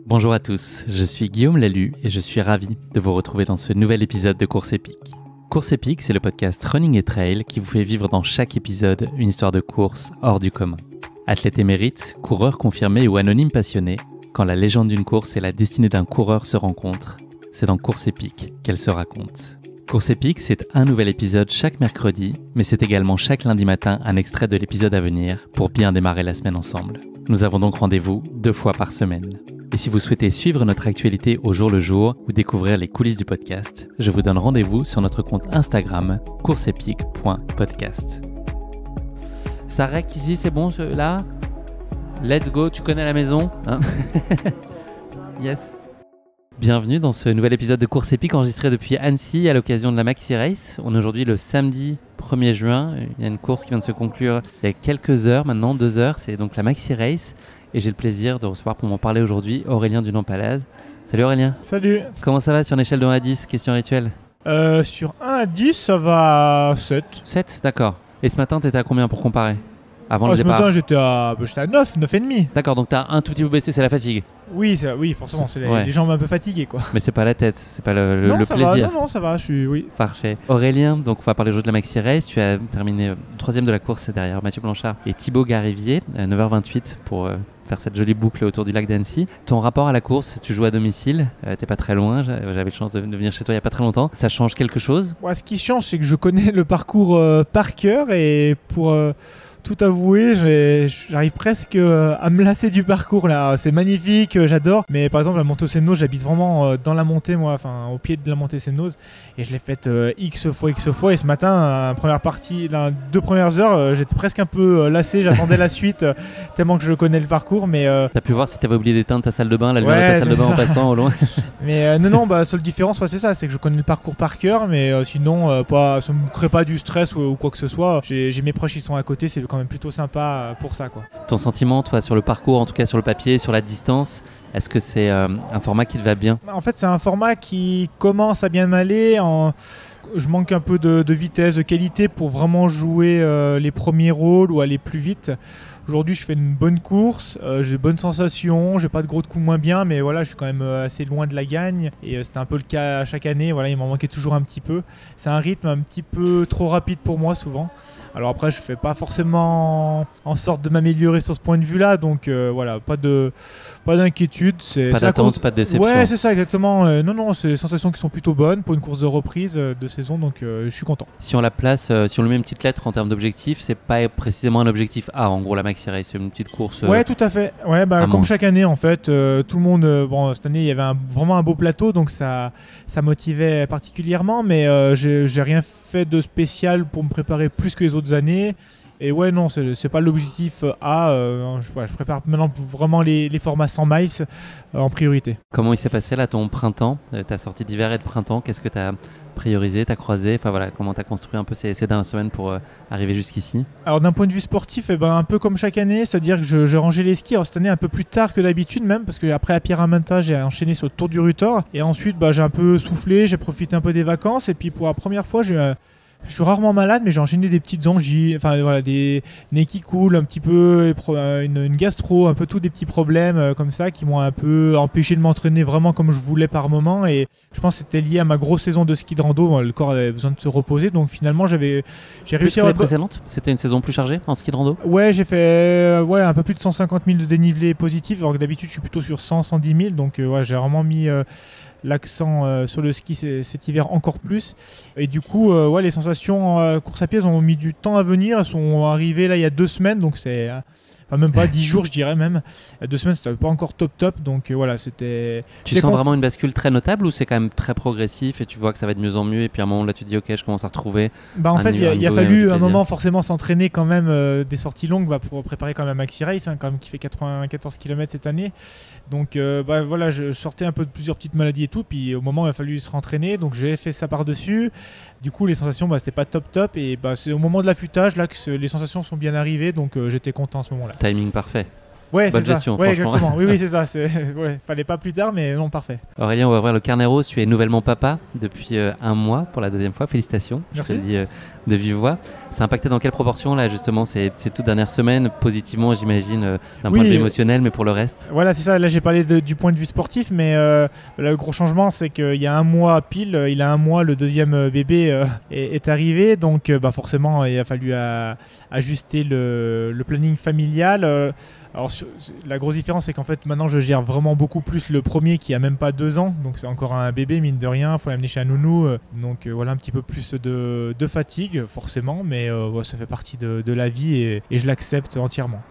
Bonjour à tous, je suis Guillaume Lalu et je suis ravi de vous retrouver dans ce nouvel épisode de Course Épique. Course Épique, c'est le podcast Running et Trail qui vous fait vivre dans chaque épisode une histoire de course hors du commun. Athlète émérite, coureur confirmé ou anonyme passionné, quand la légende d'une course et la destinée d'un coureur se rencontrent, c'est dans Course Épique qu'elle se raconte. Course Épique, c'est un nouvel épisode chaque mercredi, mais c'est également chaque lundi matin un extrait de l'épisode à venir pour bien démarrer la semaine ensemble. Nous avons donc rendez-vous 2 fois par semaine. Et si vous souhaitez suivre notre actualité au jour le jour ou découvrir les coulisses du podcast, je vous donne rendez-vous sur notre compte Instagram courseepique.podcast. Ça rec ici, c'est bon là? Let's go, tu connais la maison hein? Yes. Bienvenue dans ce nouvel épisode de Course Épique enregistré depuis Annecy à l'occasion de la Maxi Race. On est aujourd'hui le samedi 1er juin. Il y a une course qui vient de se conclure il y a quelques heures maintenant, 2 heures. C'est donc la Maxi Race. Et j'ai le plaisir de recevoir pour m'en parler aujourd'hui Aurélien Dunant-Palaz. Salut Aurélien. Salut. Comment ça va sur une échelle de 1 à 10? Question rituelle. Sur 1 à 10, ça va à 7. 7, d'accord. Et ce matin, t'étais à combien pour comparer? Avant le Ce départ matin, j'étais à 9, 9,5. D'accord, donc t'as un tout petit peu baissé, c'est la fatigue. Oui, forcément, c'est les jambes un peu fatiguées, quoi. Mais c'est pas la tête, c'est pas le ça plaisir. Va. Non, ça va, oui. Parfait. Aurélien, donc on va parler aujourd'hui de la Maxi Race. Tu as terminé 3e de la course derrière Mathieu Blanchard et Thibaut Garivier, 9h28 pour faire cette jolie boucle autour du lac d'Annecy. Ton rapport à la course, tu joues à domicile, t'es pas très loin, j'avais la chance de venir chez toi il y a pas très longtemps. Ça change quelque chose? Ce qui change, c'est que je connais le parcours par cœur et pour... tout avouer, j'arrive presque à me lasser du parcours là. C'est magnifique, j'adore. Mais par exemple, la montée aux Semnoz, j'habite vraiment dans la montée, moi, enfin au pied de la montée Semnoz. Et je l'ai faite X fois. Et ce matin, première partie, 2 premières heures, j'étais presque un peu lassé. J'attendais la suite tellement que je connais le parcours. Mais t'as pu voir si t'avais oublié d'éteindre ta salle de bain, la lumière de ta salle de bain en passant au loin. Mais non, seule différence, c'est ça, c'est que je connais le parcours par cœur. Mais sinon, ça me crée pas du stress ou quoi que ce soit. J'ai mes proches qui sont à côté, c'est quand même plutôt sympa pour ça, quoi. Ton sentiment, toi, sur le parcours, en tout cas sur le papier, sur la distance, est-ce que c'est un format qui te va bien? En fait, c'est un format qui commence à bien m'aller. Je manque un peu de vitesse, de qualité pour vraiment jouer les premiers rôles ou aller plus vite. Aujourd'hui, je fais une bonne course, j'ai de bonnes sensations, j'ai pas de gros coups moins bien, mais voilà, je suis quand même assez loin de la gagne. Et c'était un peu le cas chaque année, voilà, il m'en manquait toujours un petit peu. C'est un rythme un petit peu trop rapide pour moi souvent. Alors après, je fais pas forcément en sorte de m'améliorer sur ce point de vue-là, donc voilà, pas d'inquiétude. Pas d'attente, pas de déception. Ouais, c'est ça, exactement. Non, c'est des sensations qui sont plutôt bonnes pour une course de reprise de saison, donc je suis content. Si on la place, si on lui met une petite lettre en termes d'objectif, c'est pas précisément un objectif A, en gros, la Maxi Race, c'est une petite course. Ouais, tout à fait. Ouais, comme chaque année, en fait, tout le monde. Cette année, il y avait vraiment un beau plateau, donc ça motivait particulièrement, mais j'ai rien fait de spécial pour me préparer plus que les autres années. Et ouais, non, c'est pas l'objectif A. Je prépare maintenant vraiment les formats 100 miles en priorité. Comment il s'est passé là ton printemps, ta sortie d'hiver et de printemps? Qu'est-ce que tu as priorisé, tu as croisé? Enfin voilà, comment tu as construit un peu ces dernières semaines pour arriver jusqu'ici? Alors d'un point de vue sportif, un peu comme chaque année, c'est-à-dire que j'ai rangé les skis. Alors cette année un peu plus tard que d'habitude même, parce qu'après la Pyramenta, j'ai enchaîné sur le Tour du Rutor. Et ensuite, j'ai un peu soufflé, j'ai profité un peu des vacances. Et puis pour la première fois, je suis rarement malade, mais j'ai enchaîné des petites angies, des nez qui coulent un petit peu, une gastro, un peu tous des petits problèmes comme ça qui m'ont un peu empêché de m'entraîner vraiment comme je voulais par moment. Et je pense que c'était lié à ma grosse saison de ski de rando. Le corps avait besoin de se reposer, donc finalement j'ai réussi à... Plus que les précédentes? C'était une saison plus chargée en ski de rando? Ouais, j'ai fait un peu plus de 150 000 de dénivelé positif, alors que d'habitude je suis plutôt sur 100, 110 000, donc j'ai vraiment mis... l'accent sur le ski cet hiver encore plus. Et du coup, les sensations course à pied ont mis du temps à venir. Elles sont arrivées là il y a 2 semaines, donc c'est même pas 10 jours, je dirais même. Il y a 2 semaines, c'était pas encore top. Donc voilà, c'était... Tu sens vraiment une bascule très notable ou c'est quand même très progressif et tu vois que ça va de mieux en mieux et puis à un moment là tu te dis ok, je commence à retrouver en fait, il a fallu un moment forcément s'entraîner quand même des sorties longues pour préparer quand même la Maxi Race, quand même, qui fait 94 km cette année. Donc voilà, je sortais un peu de plusieurs petites maladies et tout, puis au moment il a fallu se rentraîner, donc j'ai fait ça par-dessus. Du coup, les sensations, c'était pas top. Et c'est au moment de l'affûtage là que les sensations sont bien arrivées, donc j'étais content à ce moment-là. Timing parfait. Ouais, bonne c'est gestion, ça. Ouais, franchement. exactement. Oui, c'est ça. Fallait pas plus tard, mais non, parfait. Aurélien, on va ouvrir le carnet rose. Tu es nouvellement papa depuis 1 mois pour la 2e fois. Félicitations. Merci. Je te le dis de vive voix. Ça a impacté dans quelle proportion là justement ces toutes dernières semaines, positivement j'imagine d'un point de vue émotionnel, mais pour le reste? Voilà, c'est ça, là j'ai parlé du point de vue sportif, mais le gros changement c'est qu'il y a un mois pile, il a un mois, le deuxième bébé est arrivé, donc forcément il a fallu ajuster le planning familial. Alors la grosse différence c'est qu'en fait maintenant je gère vraiment beaucoup plus le premier qui a même pas 2 ans, donc c'est encore un bébé mine de rien, il faut l'amener chez un nounou, donc voilà un petit peu plus de fatigue forcément, mais ça fait partie de la vie et je l'accepte entièrement.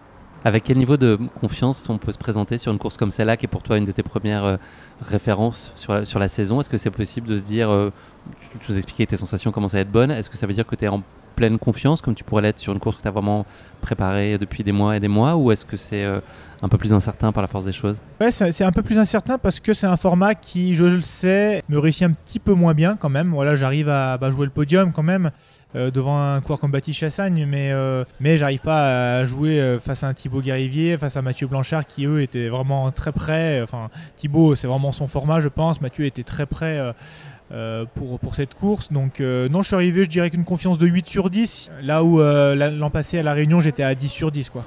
Avec quel niveau de confiance on peut se présenter sur une course comme celle-là, qui est pour toi une de tes premières références sur la saison? Est-ce que c'est possible de se dire, tu nous expliquais que tes sensations commencent à être bonnes, est-ce que ça veut dire que tu es en pleine confiance, comme tu pourrais l'être sur une course que tu as vraiment préparée depuis des mois et des mois, ou est-ce que c'est un peu plus incertain par la force des choses? Ouais, c'est un peu plus incertain parce que c'est un format qui, je le sais, me réussit un petit peu moins bien quand même. Voilà, j'arrive à jouer le podium quand même devant un coureur comme Baptiste Chassagne, mais j'arrive pas à jouer face à un Thibaut Garivier, face à Mathieu Blanchard qui eux étaient vraiment très près. Enfin, Thibaut, c'est vraiment son format, je pense. Mathieu était très près. Pour cette course, donc non, je suis arrivé, je dirais qu'une confiance de 8 sur 10, là où l'an passé à La Réunion j'étais à 10 sur 10 quoi.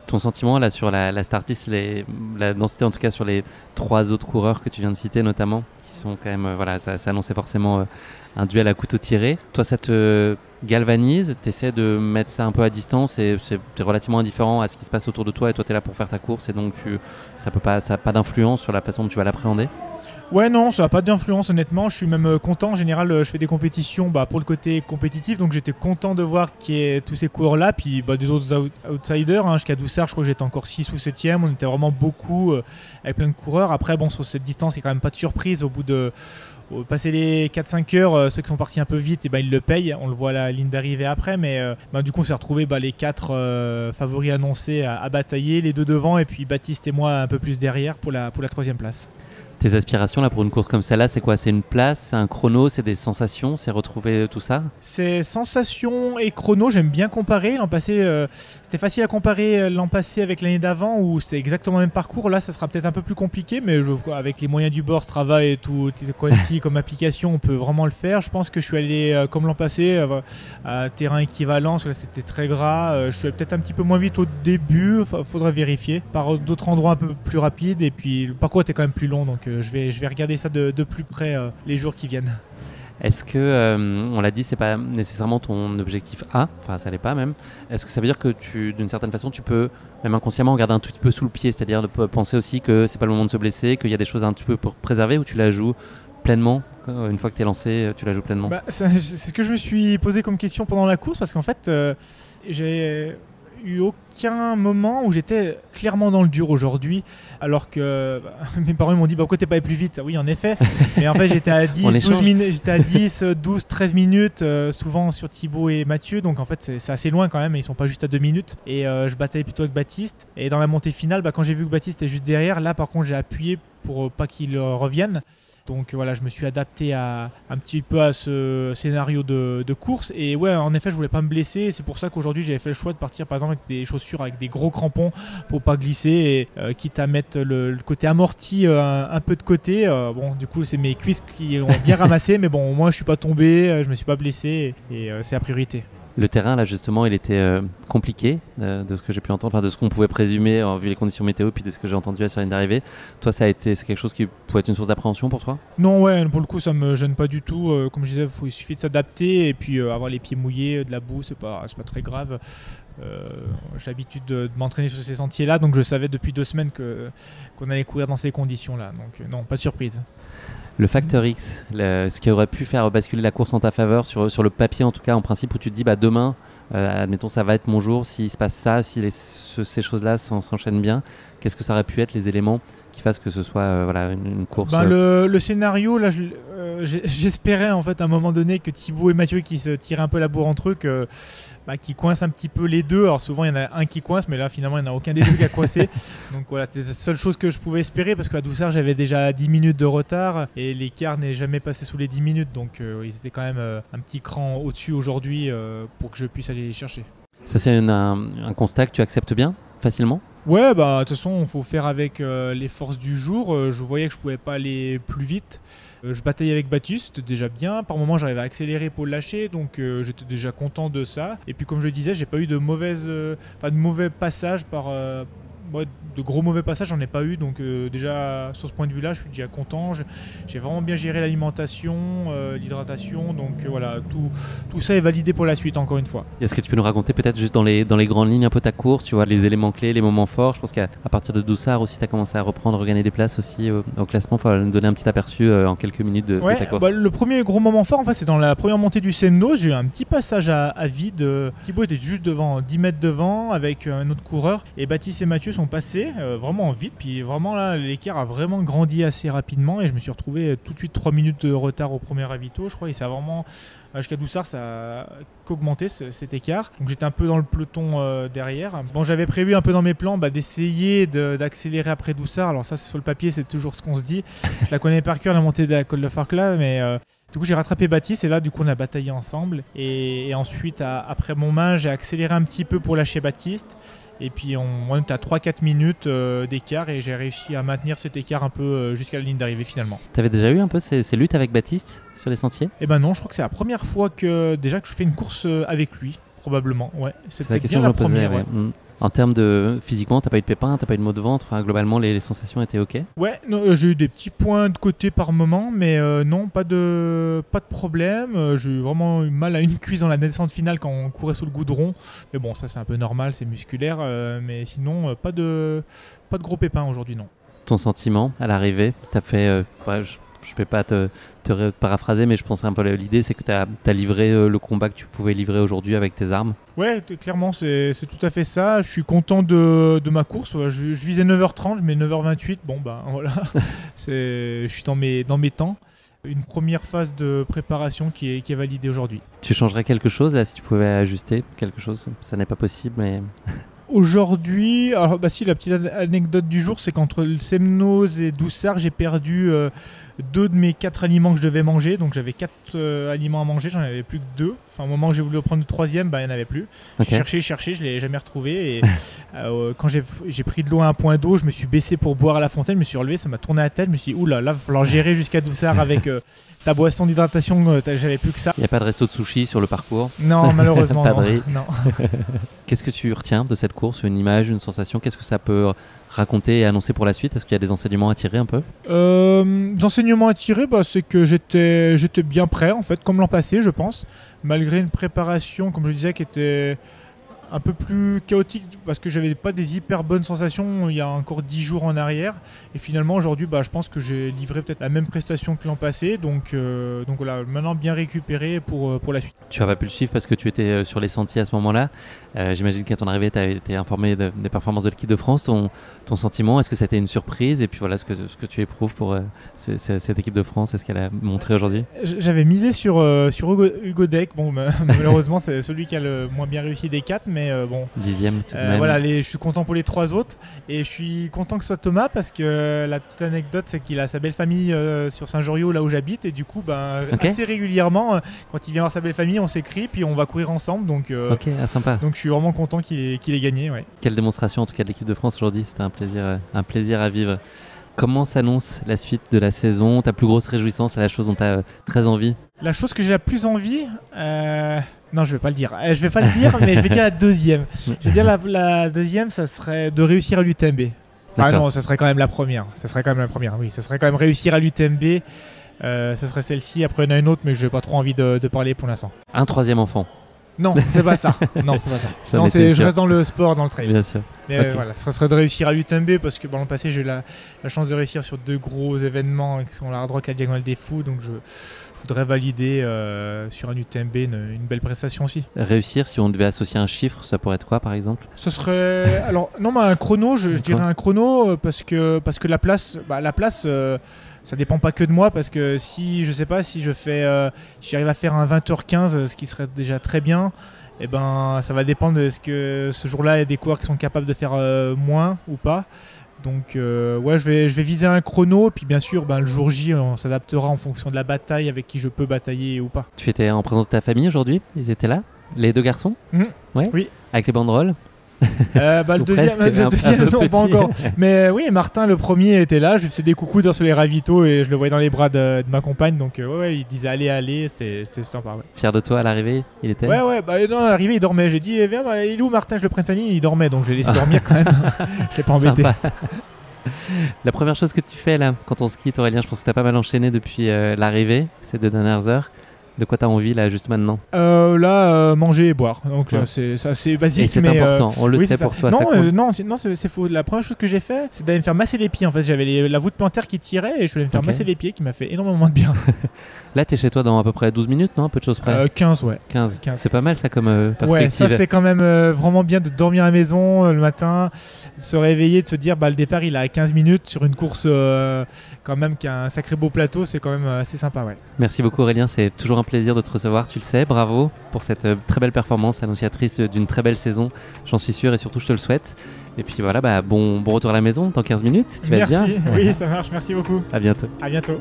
Ton sentiment là sur la start list, la densité en tout cas sur les 3 autres coureurs que tu viens de citer notamment, qui sont quand même, ça annonçait forcément un duel à couteau tiré. Toi ça te galvanise, tu essaies de mettre ça un peu à distance et t'es relativement indifférent à ce qui se passe autour de toi, et toi tu es là pour faire ta course et donc ça n'a pas d'influence sur la façon dont tu vas l'appréhender? Ouais, non, ça n'a pas d'influence honnêtement, je suis même content. En général, je fais des compétitions pour le côté compétitif, donc j'étais content de voir qu'il y ait tous ces coureurs-là, puis des autres outsiders, jusqu'à Doussard, je crois que j'étais encore 6 ou 7e, on était vraiment beaucoup avec plein de coureurs. Après, sur cette distance, il n'y a quand même pas de surprise. Au bout de passer les 4-5 heures, ceux qui sont partis un peu vite, ils le payent, on le voit à la ligne d'arrivée après, mais du coup on s'est retrouvé les 4 favoris annoncés à batailler, les 2 devant, et puis Baptiste et moi un peu plus derrière pour la 3e place. Tes aspirations là pour une course comme celle-là, c'est quoi? C'est une place, c'est un chrono, c'est des sensations, c'est retrouver tout ça? C'est sensations et chrono, j'aime bien comparer. L'an passé, c'était facile à comparer l'an passé avec l'année d'avant où c'était exactement le même parcours. Là, ça sera peut-être un peu plus compliqué, mais avec les moyens du bord, Strava et tout, Quality comme application, on peut vraiment le faire. Je pense que je suis allé, comme l'an passé, à terrain équivalent, parce que là c'était très gras. Je suis allé peut-être un petit peu moins vite au début, faudrait vérifier. Par d'autres endroits un peu plus rapides, et puis le parcours était quand même plus long, donc je vais regarder ça de plus près les jours qui viennent. Est-ce que, on l'a dit, c'est pas nécessairement ton objectif A, enfin ça l'est pas même. Est-ce que ça veut dire que d'une certaine façon, tu peux même inconsciemment garder un tout petit peu sous le pied, c'est-à-dire de penser aussi que c'est pas le moment de se blesser, qu'il y a des choses un petit peu pour préserver, ou tu la joues pleinement? Une fois que tu es lancé, tu la joues pleinement? C'est ce que je me suis posé comme question pendant la course, parce qu'en fait, j'ai eu aucun moment où j'étais clairement dans le dur aujourd'hui, alors que mes parents m'ont dit pourquoi t'es pas allé plus vite? Oui, en effet, mais en fait j'étais à 10, 12, 13 minutes souvent sur Thibaut et Mathieu, donc en fait c'est assez loin quand même, et ils sont pas juste à 2 minutes, et je bataillais plutôt avec Baptiste, et dans la montée finale, quand j'ai vu que Baptiste était juste derrière, là par contre j'ai appuyé pour pas qu'il revienne. Donc voilà, je me suis adapté un petit peu à ce scénario de course. Et ouais, en effet, je voulais pas me blesser. C'est pour ça qu'aujourd'hui, j'avais fait le choix de partir par exemple avec des chaussures avec des gros crampons pour pas glisser, et quitte à mettre le côté amorti un peu de côté. Du coup, c'est mes cuisses qui ont bien ramassé, mais bon, au moins, je suis pas tombé, je me suis pas blessé, et c'est la priorité. Le terrain, là, justement, il était compliqué, de ce que j'ai pu entendre, enfin, de ce qu'on pouvait présumer, vu les conditions météo, puis de ce que j'ai entendu sur la ligne d'arrivée. Toi, c'est quelque chose qui pouvait être une source d'appréhension pour toi? Non, ouais, pour le coup, ça me gêne pas du tout. Comme je disais, il suffit de s'adapter, et puis avoir les pieds mouillés, de la boue, c'est pas très grave. J'ai l'habitude de m'entraîner sur ces sentiers-là, donc je savais depuis 2 semaines qu'on allait courir dans ces conditions-là. Donc non, pas de surprise. Le facteur X, ce qui aurait pu faire basculer la course en ta faveur, sur le papier en tout cas, en principe, où tu te dis demain, admettons ça va être mon jour, s'il se passe ça, si ces choses-là s'enchaînent bien, qu'est-ce que ça aurait pu être les éléments qui fassent que ce soit une course? Le scénario, là, j'espérais en fait à un moment donné que Thibaut et Mathieu qui se tiraient un peu la bourre entre eux, qui coincent un petit peu les deux. Alors souvent il y en a un qui coince, mais là finalement il n'y en a aucun des deux qui a coincé. Donc voilà, c'était la seule chose que je pouvais espérer, parce qu'à Doussard j'avais déjà 10 minutes de retard et l'écart n'est jamais passé sous les 10 minutes. Donc ils étaient quand même un petit cran au-dessus aujourd'hui pour que je puisse aller les chercher. Ça, c'est un constat que tu acceptes bien, facilement? Ouais, de toute façon il faut faire avec les forces du jour. Je voyais que je pouvais pas aller plus vite. Je bataillais avec Baptiste, c'était déjà bien. Par moments, j'arrivais à accélérer pour le lâcher, donc j'étais déjà content de ça. Et puis, comme je le disais, j'ai pas eu de mauvais passages moi, de gros mauvais passages, j'en ai pas eu, donc déjà sur ce point de vue-là, je suis déjà content. J'ai vraiment bien géré l'alimentation, l'hydratation, donc voilà, tout ça est validé pour la suite, encore une fois. Est-ce que tu peux nous raconter peut-être juste dans les grandes lignes un peu ta course, tu vois, les éléments clés, les moments forts? Je pense qu'à partir de Doussard aussi, tu as commencé à reprendre, regagner des places aussi au classement. Il faut nous donner un petit aperçu en quelques minutes de ta course. Le premier gros moment fort, en fait, c'est dans la première montée du Semnos. J'ai eu un petit passage à vide. Thibaut était juste devant, 10 mètres devant, avec un autre coureur. Et Baptiste et Mathieu sont passés vraiment en vite. Puis vraiment là, l'écart a vraiment grandi assez rapidement. Et je me suis retrouvé tout de suite 3 minutes de retard au premier ravito, je crois. Et ça a vraiment, jusqu'à Doussard, ça a qu'augmenté cet écart. Donc j'étais un peu dans le peloton derrière. Bon, j'avais prévu un peu dans mes plans d'essayer d'accélérer après Doussard. Alors ça, sur le papier, c'est toujours ce qu'on se dit. Je la connais par cœur, la montée de la Col de Farclas, mais du coup j'ai rattrapé Baptiste et là du coup on a bataillé ensemble. Et ensuite, après Montmain, j'ai accéléré un petit peu pour lâcher Baptiste. Et puis on était à 3-4 minutes d'écart et j'ai réussi à maintenir cet écart un peu jusqu'à la ligne d'arrivée finalement. Tu avais déjà eu un peu ces luttes avec Baptiste sur les sentiers? Eh ben non, je crois que c'est la première fois que je fais une course avec lui, probablement. Ouais, c'est la question que je me posais. Ouais. En termes de physiquement, t'as pas eu de pépins, t'as pas eu de maux de ventre, enfin, globalement les sensations étaient ok? Ouais, j'ai eu des petits points de côté par moment, mais non, pas de problème. J'ai vraiment eu mal à une cuisse dans la descente finale quand on courait sous le goudron. Mais bon, ça c'est un peu normal, c'est musculaire, mais sinon pas de gros pépins aujourd'hui, non. Ton sentiment à l'arrivée, t'as fait... je ne vais pas te paraphraser, mais je pense un peu l'idée, c'est que tu as livré le combat que tu pouvais livrer aujourd'hui avec tes armes. Ouais, clairement, c'est tout à fait ça. Je suis content de ma course. Je visais 9h30, je mets 9h28. Bon, ben voilà, je suis dans mes temps. Une première phase de préparation qui est validée aujourd'hui. Tu changerais quelque chose là si tu pouvais ajuster quelque chose? Ça n'est pas possible, mais... Aujourd'hui, alors si, la petite anecdote du jour, c'est qu'entre le Semnos et Doussard, j'ai perdu 2 de mes 4 aliments que je devais manger. Donc j'avais 4 aliments à manger, j'en avais plus que 2. Enfin, au moment où j'ai voulu prendre le 3e, il n'y en avait plus. Okay. J'ai cherché, je ne l'ai jamais retrouvé. Et quand j'ai pris de l'eau à un point d'eau, je me suis baissé pour boire à la fontaine, je me suis relevé, ça m'a tourné la tête. Je me suis dit, oula, là, il va falloir gérer jusqu'à Doussard avec ta boisson d'hydratation, j'avais plus que ça. Il n'y a pas de resto de sushi sur le parcours? Non, malheureusement. Pas non. Qu'est-ce que tu retiens de cette course? Une image, une sensation? Qu'est-ce que ça peut raconter et annoncer pour la suite? Est-ce qu'il y a des enseignements à tirer un peu? Des enseignements à tirer, c'est que j'étais bien prêt, en fait, comme l'an passé, je pense. Malgré une préparation, comme je disais, qui était un peu plus chaotique parce que j'avais pas des hyper bonnes sensations il y a encore 10 jours en arrière, et finalement aujourd'hui je pense que j'ai livré peut-être la même prestation que l'an passé, donc voilà, maintenant bien récupéré pour la suite. Tu n'as pas pu le suivre parce que tu étais sur les sentiers à ce moment-là. J'imagine qu'à ton arrivée tu as été informé des performances de l'équipe de France. Ton sentiment, est-ce que ça a été une surprise? Et puis voilà, ce que tu éprouves pour cette équipe de France, est-ce qu'elle a montré aujourd'hui? J'avais misé sur Hugo Deck. Bon, malheureusement c'est celui qui a le moins bien réussi des 4, mais bon, 10e tout de même. Voilà, je suis content pour les 3 autres, et je suis content que ce soit Thomas parce que la petite anecdote, c'est qu'il a sa belle famille sur Saint-Joriot, là où j'habite, et du coup assez régulièrement quand il vient voir sa belle famille, on s'écrit puis on va courir ensemble, donc sympa. Donc je suis vraiment content qu'il ait gagné, ouais. Quelle démonstration en tout cas de l'équipe de France aujourd'hui, c'était un plaisir à vivre. Comment s'annonce la suite de la saison? Ta plus grosse réjouissance, la chose dont tu as très envie? La chose que j'ai la plus envie, non, je vais pas le dire. Je vais pas le dire, mais je vais dire la deuxième. Je vais dire la deuxième, ça serait de réussir à l'UTMB. Ah non, ça serait quand même la première. Ça serait quand même la première. Oui, ça serait quand même réussir à l'UTMB. Ça serait celle-ci. Après, il y en a une autre, mais je n'ai pas trop envie de parler pour l'instant. Un 3e enfant? Non, c'est pas ça. Non, c'est pas ça. Non, je reste dans le sport, dans le trail. Bien sûr. Mais voilà, ça serait de réussir à l'UTMB parce que l'an passé, j'ai eu la chance de réussir sur 2 gros événements qui sont la Hard Rock et la Diagonale des Fous. Donc je voudrais valider sur un UTMB une belle prestation aussi. Réussir, si on devait associer un chiffre, ça pourrait être quoi par exemple? Ce serait. Alors, non, un chrono, je dirais un chrono parce que la place. Ça dépend pas que de moi parce que si j'arrive à faire un 20h15, ce qui serait déjà très bien, et ça va dépendre de ce que ce jour-là il y a des coureurs qui sont capables de faire moins ou pas. Donc je vais viser un chrono, puis bien sûr le jour J on s'adaptera en fonction de la bataille avec qui je peux batailler ou pas. Tu étais en présence de ta famille aujourd'hui? Ils étaient là? Les 2 garçons? Ouais. Oui. Avec les banderoles? Le deuxième non, pas encore. Mais oui, Martin, le premier, était là. Je lui faisais des coucous sur les ravitaux et je le voyais dans les bras de ma compagne. Donc, il disait allez, c'était sympa. Ouais. Fier de toi à l'arrivée, il était ? Ouais, non, à l'arrivée, il dormait. J'ai dit, viens, il est où Martin ? Je le prenne sa ligne. Il dormait, donc j'ai laissé dormir quand même. Je l'ai pas embêté. La première chose que tu fais là, quand on skie, Aurélien, je pense que tu as pas mal enchaîné depuis l'arrivée, ces 2 dernières heures. De quoi tu as envie là juste maintenant ? Manger et boire. Donc c'est assez basique. Et c'est important, on le sait pour toi. Non, c'est faux. La première chose que j'ai fait, c'est d'aller me faire masser les pieds. En fait, j'avais la voûte plantaire qui tirait et je voulais me faire masser les pieds, qui m'a fait énormément de bien. Là, tu es chez toi dans à peu près 12 minutes, non ? Un peu de choses près 15, ouais. 15. C'est pas mal ça comme perspective. Ouais, ça c'est quand même vraiment bien de dormir à la maison le matin, de se réveiller, de se dire le départ il est à 15 minutes sur une course quand même qui a un sacré beau plateau, c'est quand même assez sympa. Ouais. Merci beaucoup Aurélien, c'est toujours un plaisir de te recevoir, tu le sais, bravo pour cette très belle performance, annonciatrice d'une très belle saison, j'en suis sûr et surtout je te le souhaite. Et puis voilà, bon retour à la maison dans 15 minutes, tu vas être bien. Merci, oui ça marche, merci beaucoup. À bientôt. À bientôt.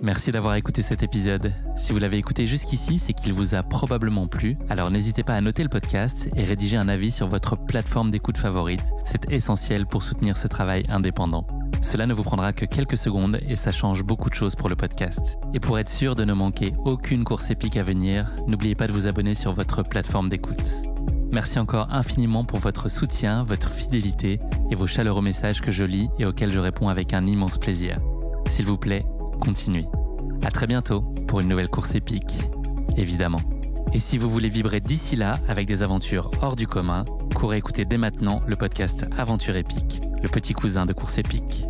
Merci d'avoir écouté cet épisode. Si vous l'avez écouté jusqu'ici, c'est qu'il vous a probablement plu. Alors n'hésitez pas à noter le podcast et rédiger un avis sur votre plateforme d'écoute favorite. C'est essentiel pour soutenir ce travail indépendant. Cela ne vous prendra que quelques secondes et ça change beaucoup de choses pour le podcast. Et pour être sûr de ne manquer aucune course épique à venir, n'oubliez pas de vous abonner sur votre plateforme d'écoute. Merci encore infiniment pour votre soutien, votre fidélité et vos chaleureux messages que je lis et auxquels je réponds avec un immense plaisir. S'il vous plaît, continuez. À très bientôt pour une nouvelle course épique, évidemment. Et si vous voulez vibrer d'ici là avec des aventures hors du commun, courez écouter dès maintenant le podcast Aventure épique, le petit cousin de Course épique.